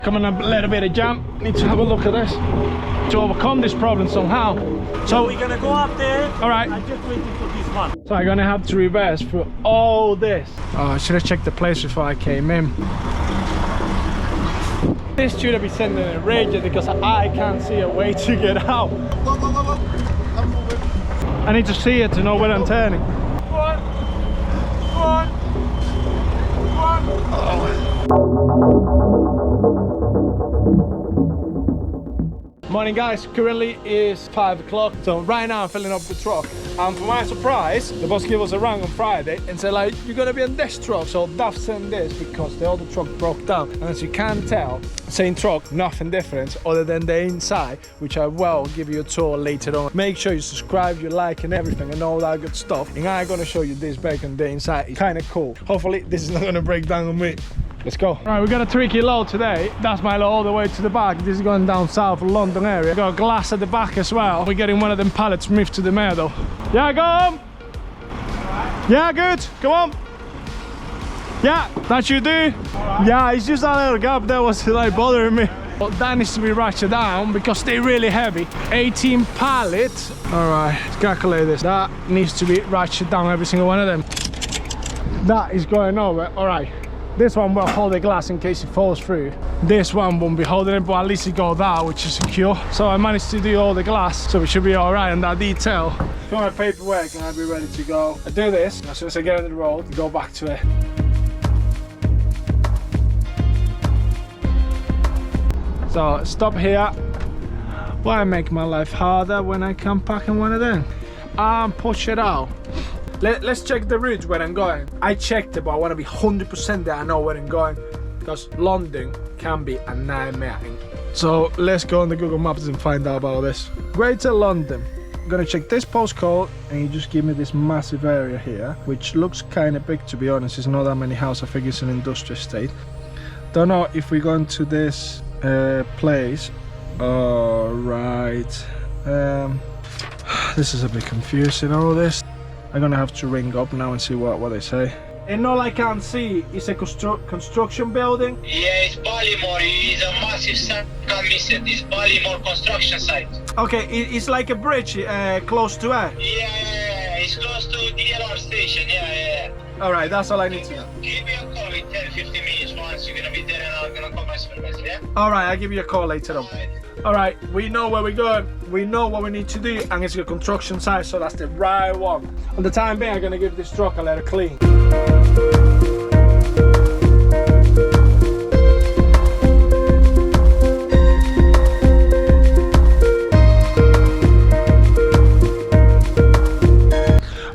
Coming a little bit of jam. Need to have a look at this to overcome this problem somehow. So we're gonna go up there. All right. I'm just waiting for this one. So I'm gonna have to reverse through all this. Oh, I should have checked the place before I came in. This should have been sending a rage because I can't see a way to get out. I need to see it to know where I'm turning. Go on. Go on. Go on. Morning guys, currently is 5 o'clock, so right now I'm filling up the truck, and for my surprise the boss gave us a rang on Friday and said like, you're gonna be on this truck, so Duff sent this because the other truck broke down. And as you can tell, same truck, nothing different other than the inside, which I will give you a tour later on. Make sure you subscribe, you like and everything and all that good stuff, and I'm gonna show you this bike on the inside. It's kind of cool. Hopefully this is not gonna break down on me. Let's go. All right, we got a tricky load today. That's my load all the way to the back. This is going down south London area. Got glass at the back as well. We're getting one of them pallets moved to the middle. Yeah, go on. Yeah, good. Come on. Yeah, that you do. Yeah, it's just that little gap that was like bothering me. But that needs to be ratcheted down because they're really heavy. 18 pallets. All right, let's calculate this. That needs to be ratcheted down, every single one of them. That is going over. All right. This one will hold the glass in case it falls through. This one won't be holding it, but at least it got that, which is secure. So I managed to do all the glass, so we should be all right on that detail. For my paperwork and I'll be ready to go. I do this, as soon as I get on the road, go back to it. So stop here. Why make my life harder when I can pack in one of them? And push it out. Let's check the route where I'm going. I checked it, but I want to be 100% that I know where I'm going, because London can be a nightmare. So let's go on the Google Maps and find out about this. Greater London. I'm gonna check this postcode, and you just give me this massive area here, which looks kind of big to be honest. There's not that many houses. I think it's an industrial estate. Don't know if we're going to this place. All right. This is a bit confusing, all this. I'm gonna have to ring up now and see what they say. And all I can see is a construction building. Yeah, it's Baltimore. It's a massive site. Can't miss it. It's Baltimore construction site. Okay, it's like a bridge close to it. Yeah, it's close to the DLR station. Yeah. All right, that's all I need to know. Give me a call in 10-15 minutes once you're gonna be there, and I'm gonna call my supervisor. Yeah. All right, I'll give you a call later on. All right, we know where we're going, we know what we need to do, and it's a construction site, so that's the right one. On the time being, I'm gonna give this truck a let it clean.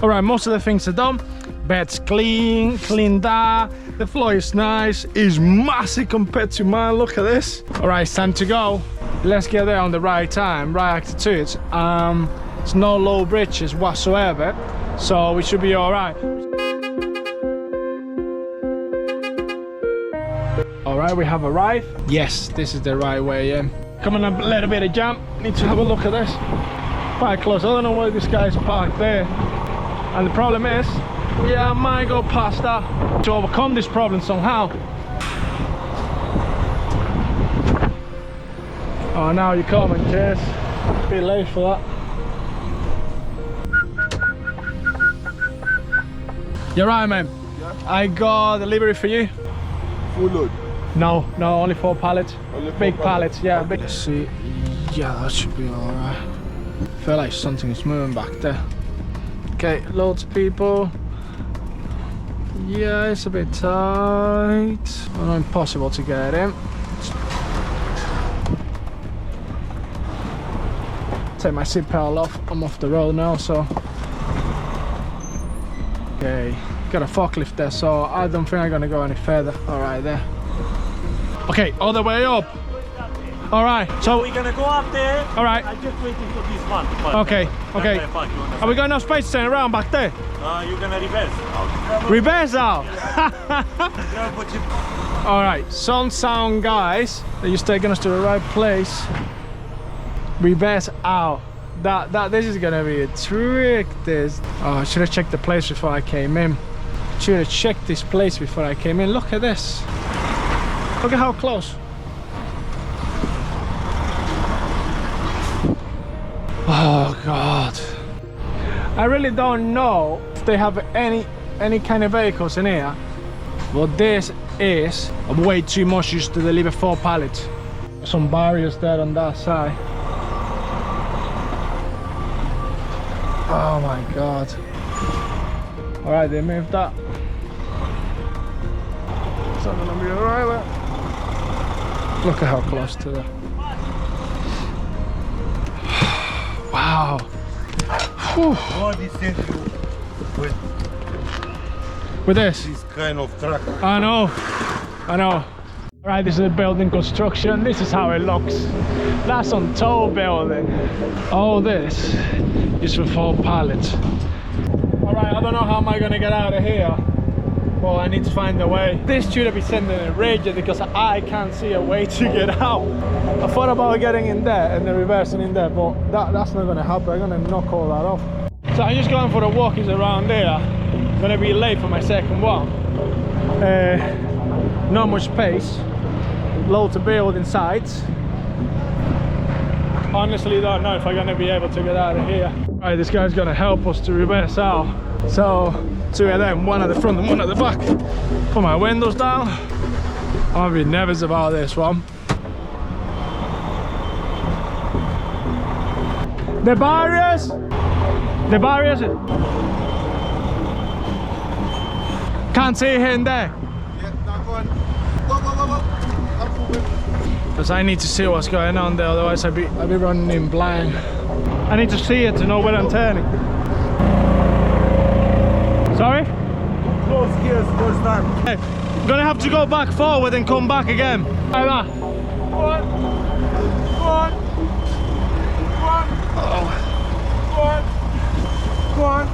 All right, most of the things are done. Bed's clean that. The floor is nice, it's massive compared to mine. Look at this. All right, it's time to go. Let's get there on the right time, right attitude. It's no low bridges whatsoever, so we should be all right. All right, we have arrived. Yes, this is the right way in. Coming a little bit of jam. Need to have a look at this. Quite close. I don't know why this guy's parked there. And the problem is, yeah, I might go past that to overcome this problem somehow. Oh, now you're coming, Chase. A bit late for that. You're right, man. Yeah. I got delivery for you. Full load? No, only 4 pallets. Only 4 big pallets, yeah. Okay. Big. Let's see. Yeah, that should be alright. I feel like something is moving back there. Okay, loads of people. Yeah, it's a bit tight. Well, not impossible to get in. Take my seatbelt off. I'm off the road now, so. Okay, got a forklift there, so I don't think I'm gonna go any further. All right, there. Okay, all the way up. All right, so we're gonna go up there. All right. I'm just waiting for this one. Okay. Are we got no space to turn around back there? You're gonna reverse. Reverse out. All right, sound guys. They're just taking us to the right place. Reverse out. This is gonna be a trick. This. Oh, I should have checked the place before I came in. Should have checked this place before I came in. Look at this. Look at how close. Oh God. I really don't know if they have any kind of vehicles in here, but this is way too much just to deliver 4 pallets. Some barriers there on that side. Oh my God. All right, they moved that. Is that gonna be all right? Look at how close to that. Wow. God is sent you With this? this kind of truck. I know. Right, this is a building construction. This is how it looks. That's on tall building. All this is for 4 pallets. All right, I don't know how am I gonna get out of here. Well, I need to find a way. This should be sending a rage because I can't see a way to get out. I thought about getting in there and then reversing in there, but that's not gonna happen. I'm gonna knock all that off. So I'm just going for the walkies around there. I'm gonna be late for my second one. Not much space. Loads of building sites. Honestly, don't know if I'm gonna be able to get out of here. Right, this guy's gonna help us to reverse out. So 2 of them, one at the front and one at the back. Put my windows down. I'm a bit nervous about this one. The barriers. Can't see it in there. Yeah, now go on. Go. Because I need to see what's going on there, otherwise I'll be running in blind. I need to see it to know where I'm turning. Sorry? Close gears first time. Hey, I'm gonna have to go back forward and come back again. Like that. Go on.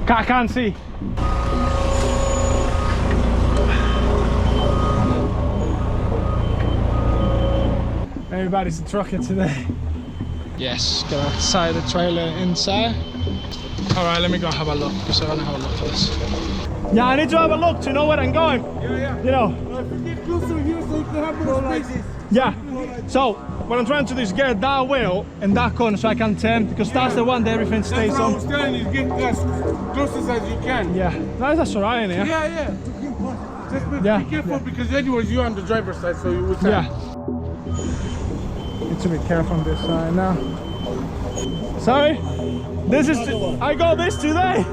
I can't see. Everybody's a trucker today. Yes, go outside the trailer inside. Alright, let me go have a look, because I want to have a look for this. Yeah, I need to have a look to know where I'm going. Yeah. You know. If you get closer here so you can have more space. Yeah. So what I'm trying to do is get that wheel and that corner so I can turn, because that's the one that everything stays That's what I on. was telling you, get as close as you can. Yeah. No, that's alright in here. Yeah. Just be careful because anyways you're on the driver's side, so you will turn. Yeah. Need to be careful on this side now. Sorry? This is I got this today.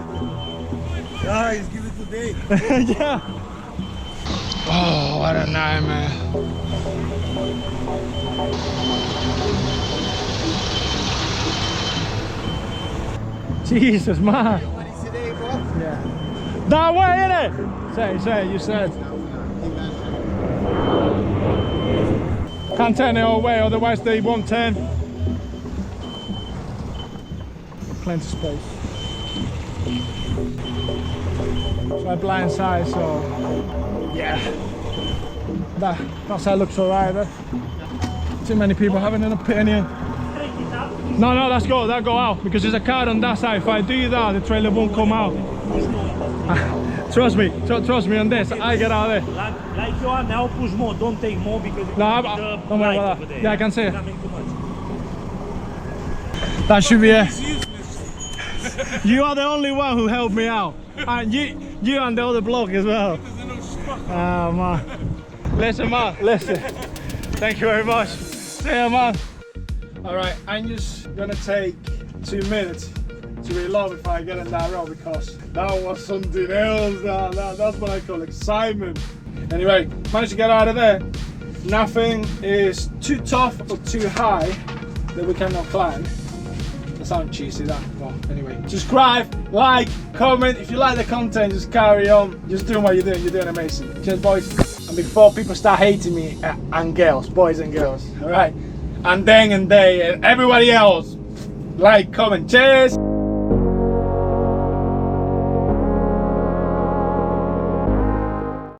Guys, give it today. Yeah. Oh, what a nightmare. Jesus, man. Yeah. That way, innit? Say, you said. Can't turn it all way, otherwise they won't turn. Plenty of space. So I blind side, so yeah. That side looks alright. Too many people having an opinion. No, let's go. That go out because there's a car on that side. If I do that, the trailer won't come out. Trust me on this. I get out of there. Like you are now, push more. Don't take more because No, don't worry about that. Yeah, I can see it. That should be it. You are the only one who helped me out. And you and the other bloke as well. Oh man. Listen man, listen. Thank you very much. See ya man. Alright, I'm just gonna take 2 minutes to reload before I get in that road because that was something else. That's what I call excitement. Anyway, managed to get out of there. Nothing is too tough or too high that we cannot climb. That sounds cheesy, that. Well, anyway, subscribe, like, comment. If you like the content, just carry on. Just doing what you're doing. You're doing amazing. Cheers, boys. And before people start hating me, and girls, boys and girls, all right? And then and they and everybody else, like, comment. Cheers.